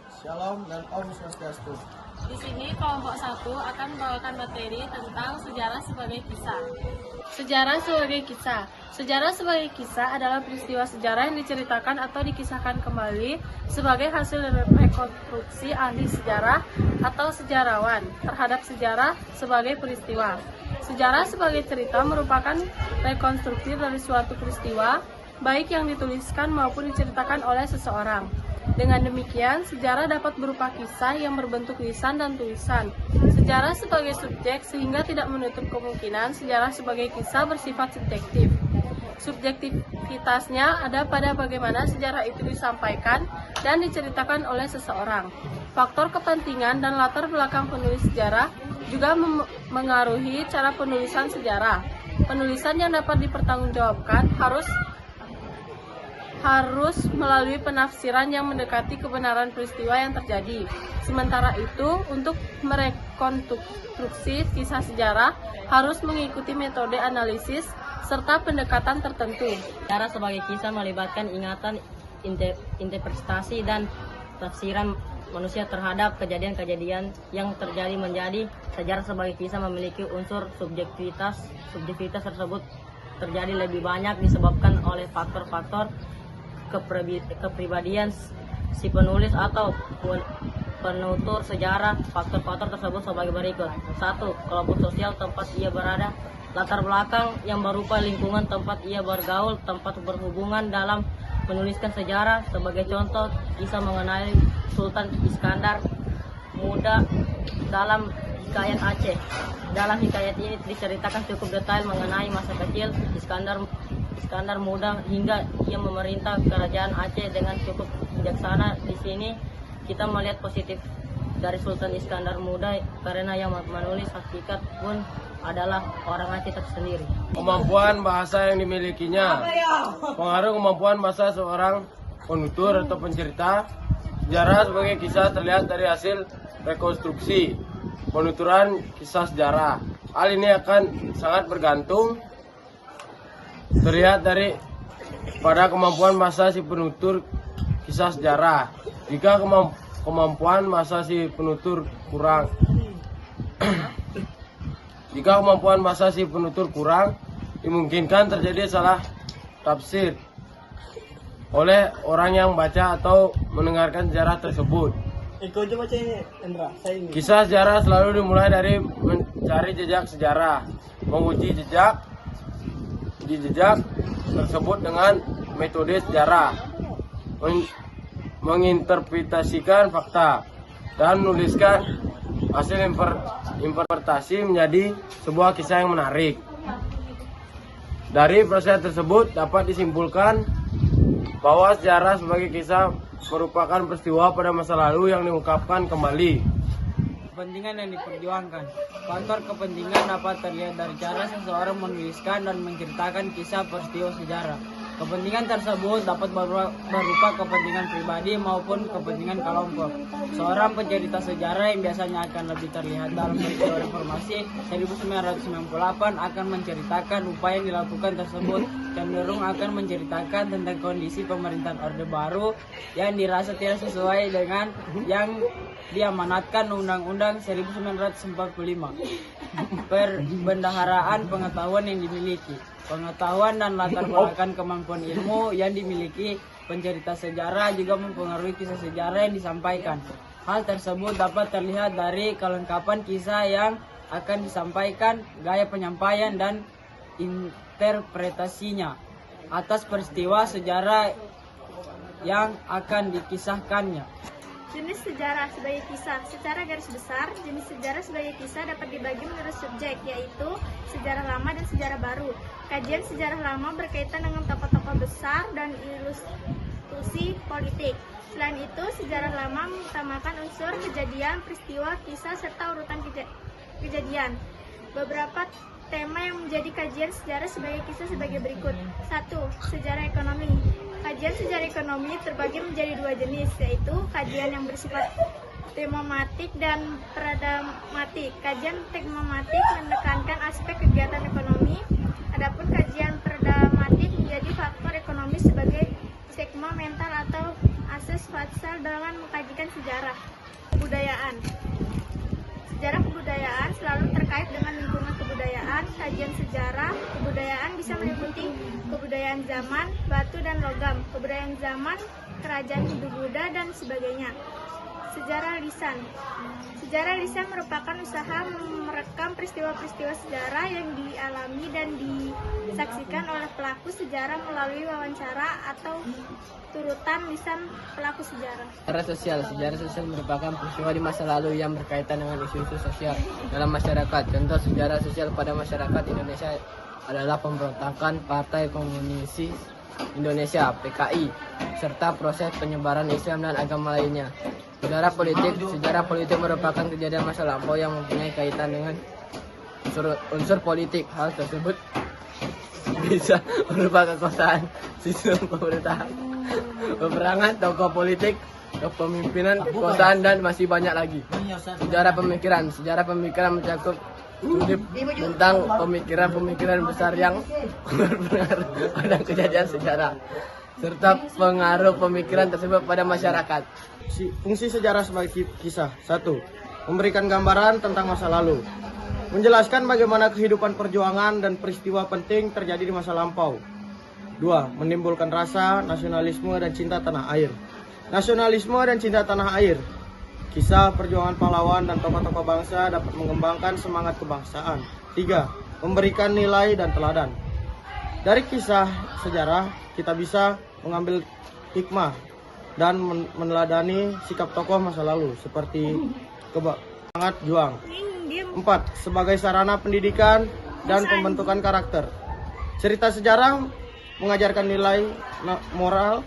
Shalom dan Om Swastiastu. Di sini kelompok 1 akan membawakan materi tentang sejarah sebagai kisah. Sejarah sebagai kisah. Sejarah sebagai kisah adalah peristiwa sejarah yang diceritakan atau dikisahkan kembali sebagai hasil rekonstruksi ahli sejarah atau sejarawan terhadap sejarah sebagai peristiwa. Sejarah sebagai cerita merupakan rekonstruksi dari suatu peristiwa, baik yang dituliskan maupun diceritakan oleh seseorang. Dengan demikian, sejarah dapat berupa kisah yang berbentuk lisan dan tulisan. Sejarah sebagai subjek sehingga tidak menutup kemungkinan sejarah sebagai kisah bersifat subjektif. Subjektivitasnya ada pada bagaimana sejarah itu disampaikan dan diceritakan oleh seseorang. Faktor kepentingan dan latar belakang penulis sejarah juga mengaruhi cara penulisan sejarah. Penulisan yang dapat dipertanggungjawabkan harus melalui penafsiran yang mendekati kebenaran peristiwa yang terjadi. Sementara itu, untuk merekonstruksi kisah sejarah harus mengikuti metode analisis serta pendekatan tertentu. Sejarah sebagai kisah melibatkan ingatan, interpretasi, dan tafsiran manusia terhadap kejadian-kejadian yang terjadi. Menjadi sejarah sebagai kisah memiliki unsur subjektivitas. Subjektivitas tersebut terjadi lebih banyak disebabkan oleh faktor-faktor kepribadian si penulis atau penutur sejarah. Faktor-faktor tersebut sebagai berikut. 1. Kelompok sosial tempat ia berada. Latar belakang yang berupa lingkungan tempat ia bergaul, tempat berhubungan dalam menuliskan sejarah. Sebagai contoh, kisah mengenai Sultan Iskandar Muda dalam hikayat Aceh. Dalam hikayat ini diceritakan cukup detail mengenai masa kecil Iskandar Muda hingga ia memerintah kerajaan Aceh dengan cukup bijaksana. Di sini kita melihat positif dari Sultan Iskandar Muda karena yang menulis hakikat pun adalah orang Aceh tersendiri. Kemampuan bahasa yang dimilikinya. Pengaruh kemampuan bahasa seorang penutur atau pencerita. Sejarah sebagai kisah terlihat dari hasil rekonstruksi penuturan kisah sejarah. Hal ini akan sangat bergantung terlihat pada kemampuan bahasa si penutur kisah sejarah. Jika kemampuan bahasa si penutur kurang dimungkinkan terjadi salah tafsir oleh orang yang baca atau mendengarkan sejarah tersebut. Kisah sejarah selalu dimulai dari mencari jejak sejarah, menguji jejak tersebut dengan metode sejarah, menginterpretasikan fakta, dan menuliskan hasil interpretasi menjadi sebuah kisah yang menarik. Dari proses tersebut dapat disimpulkan bahwa sejarah sebagai kisah merupakan peristiwa pada masa lalu yang diungkapkan kembali. Kepentingan yang diperjuangkan. Faktor kepentingan dapat terlihat dari cara seseorang menuliskan dan menceritakan kisah peristiwa sejarah. Kepentingan tersebut dapat berupa kepentingan pribadi maupun kepentingan kelompok. Seorang pencerita sejarah yang biasanya akan lebih terlihat dalam peristiwa reformasi 1998 akan menceritakan upaya yang dilakukan tersebut, cenderung akan menceritakan tentang kondisi pemerintahan Orde Baru yang dirasa tidak sesuai dengan yang diamanatkan Undang-Undang 1945. Perbendaharaan pengetahuan yang dimiliki. Pengetahuan dan latar belakang kemampuan ilmu yang dimiliki pencerita sejarah juga mempengaruhi kisah sejarah yang disampaikan. Hal tersebut dapat terlihat dari kelengkapan kisah yang akan disampaikan, gaya penyampaian, dan interpretasinya atas peristiwa sejarah yang akan dikisahkannya. Jenis sejarah sebagai kisah. Secara garis besar, jenis sejarah sebagai kisah dapat dibagi menurut subjek, yaitu sejarah lama dan sejarah baru. Kajian sejarah lama berkaitan dengan tokoh-tokoh besar dan ilustrasi politik. Selain itu, sejarah lama mengutamakan unsur kejadian, peristiwa, kisah, serta urutan kejadian. Beberapa tema yang menjadi kajian sejarah sebagai kisah sebagai berikut. 1. Sejarah ekonomi. Kajian sejarah ekonomi terbagi menjadi dua jenis, yaitu kajian yang bersifat tematik dan pragmatik. Kajian tematik menekankan aspek kegiatan ekonomi, adapun kajian pragmatik menjadi faktor ekonomi sebagai segmen mental atau asas Fatsal dalam mengkajikan sejarah. Kebudayaan. Sejarah kebudayaan selalu terkait dengan lingkungan kebudayaan. Kajian sejarah kebudayaan bisa meliputi kebudayaan zaman, batu dan logam, kebudayaan zaman, kerajaan Hindu-Buddha, dan sebagainya. Sejarah lisan. Sejarah lisan merupakan usaha merekam peristiwa-peristiwa sejarah yang dialami dan disaksikan oleh pelaku sejarah melalui wawancara atau turutan lisan pelaku sejarah. Sejarah sosial. Sejarah sosial merupakan peristiwa di masa lalu yang berkaitan dengan isu-isu sosial dalam masyarakat. Contoh sejarah sosial pada masyarakat Indonesia adalah pemberontakan Partai Komunis Indonesia (PKI) serta proses penyebaran Islam dan agama lainnya. Sejarah politik merupakan kejadian masa lampau yang mempunyai kaitan dengan unsur politik. Hal tersebut bisa berupa kekuasaan sistem pemerintahan, peperangan, tokoh politik, kepemimpinan, kekuasaan, dan masih banyak lagi. Sejarah pemikiran mencakup sudut tentang pemikiran besar yang berpengaruh pada kejadian sejarah serta pengaruh pemikiran tersebut pada masyarakat. Fungsi sejarah sebagai kisah. 1. Memberikan gambaran tentang masa lalu. Menjelaskan bagaimana kehidupan perjuangan dan peristiwa penting terjadi di masa lampau. 2. Menimbulkan rasa, nasionalisme, dan cinta tanah air. Nasionalisme dan cinta tanah air. Kisah perjuangan pahlawan dan tokoh-tokoh bangsa dapat mengembangkan semangat kebangsaan. 3. Memberikan nilai dan teladan. Dari kisah sejarah, kita bisa mengambil hikmah dan meneladani sikap tokoh masa lalu seperti semangat juang. 4. Sebagai sarana pendidikan dan pembentukan karakter. Cerita sejarah mengajarkan nilai moral,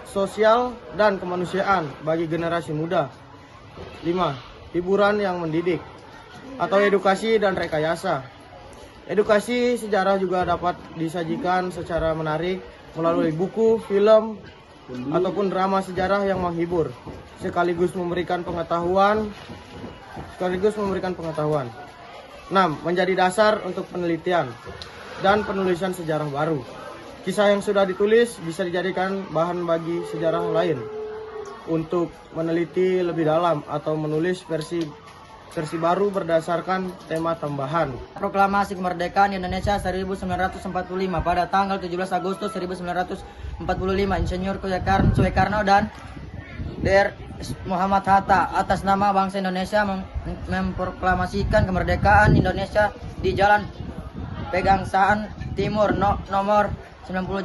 sosial, dan kemanusiaan bagi generasi muda. 5. Hiburan yang mendidik atau edukasi dan rekayasa. Edukasi sejarah juga dapat disajikan secara menarik melalui buku, film, ataupun drama sejarah yang menghibur, sekaligus memberikan pengetahuan. 6. Menjadi dasar untuk penelitian dan penulisan sejarah baru. Kisah yang sudah ditulis bisa dijadikan bahan bagi sejarah lain untuk meneliti lebih dalam atau menulis versi baru berdasarkan tema tambahan. Proklamasi Kemerdekaan Indonesia 1945 pada tanggal 17 Agustus 1945, Insinyur Soekarno dan Dr. Muhammad Hatta atas nama bangsa Indonesia memproklamasikan kemerdekaan Indonesia di Jalan Pegangsaan Timur nomor 96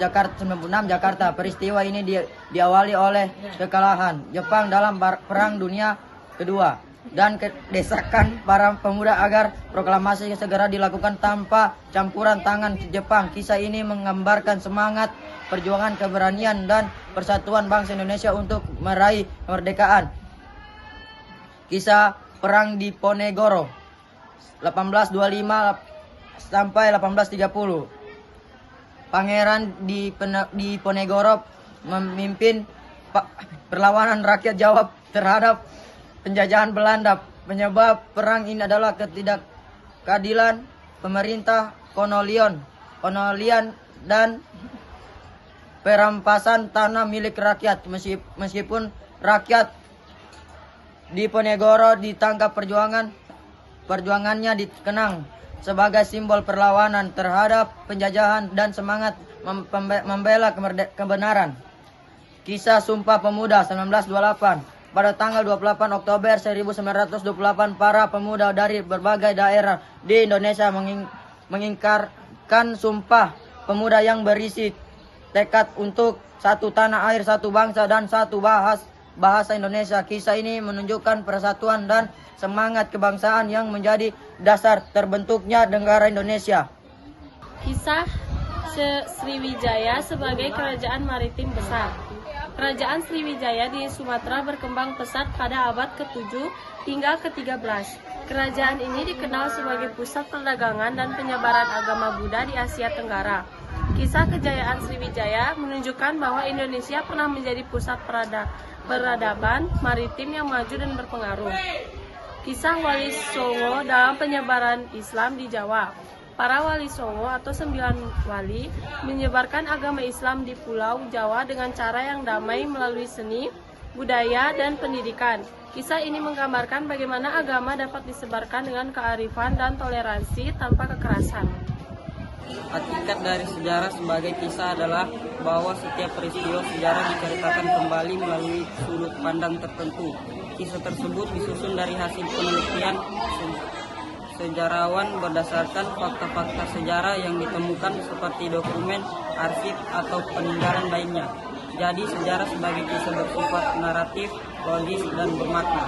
Jakarta. Peristiwa ini diawali oleh kekalahan Jepang dalam Perang Dunia Kedua dan desakan para pemuda agar proklamasi segera dilakukan tanpa campuran tangan Jepang. Kisah ini menggambarkan semangat perjuangan, keberanian, dan persatuan bangsa Indonesia untuk meraih kemerdekaan. Kisah Perang di Ponegoro 1825 sampai 1830. Pangeran di Ponegoro memimpin perlawanan rakyat Jawa terhadap penjajahan Belanda. Penyebab perang ini adalah ketidakadilan pemerintah kolonial dan perampasan tanah milik rakyat. Meskipun rakyat di Ponegoro ditangkap, perjuangannya dikenang sebagai simbol perlawanan terhadap penjajahan dan semangat membela kebenaran. Kisah Sumpah Pemuda 1928. Pada tanggal 28 Oktober 1928, para pemuda dari berbagai daerah di Indonesia mengingkarkan Sumpah Pemuda yang berisi tekad untuk satu tanah air, satu bangsa, dan satu bahasa Indonesia. Kisah ini menunjukkan persatuan dan semangat kebangsaan yang menjadi dasar terbentuknya negara Indonesia. Kisah Sriwijaya sebagai kerajaan maritim besar. Kerajaan Sriwijaya di Sumatera berkembang pesat pada abad ke-7 hingga ke-13. Kerajaan ini dikenal sebagai pusat perdagangan dan penyebaran agama Buddha di Asia Tenggara. Kisah kejayaan Sriwijaya menunjukkan bahwa Indonesia pernah menjadi pusat peradaban maritim yang maju dan berpengaruh. Kisah Wali Songo dalam penyebaran Islam di Jawa. para wali Songo atau 9 wali menyebarkan agama Islam di Pulau Jawa dengan cara yang damai melalui seni, budaya, dan pendidikan. Kisah ini menggambarkan bagaimana agama dapat disebarkan dengan kearifan dan toleransi tanpa kekerasan. Hakikat dari sejarah sebagai kisah adalah bahwa setiap peristiwa sejarah diceritakan kembali melalui sudut pandang tertentu. Kisah tersebut disusun dari hasil penelitian sejarawan berdasarkan fakta-fakta sejarah yang ditemukan seperti dokumen, arsip, atau peninggalan lainnya. Jadi sejarah sebagai kisah bersifat naratif, logis, dan bermakna.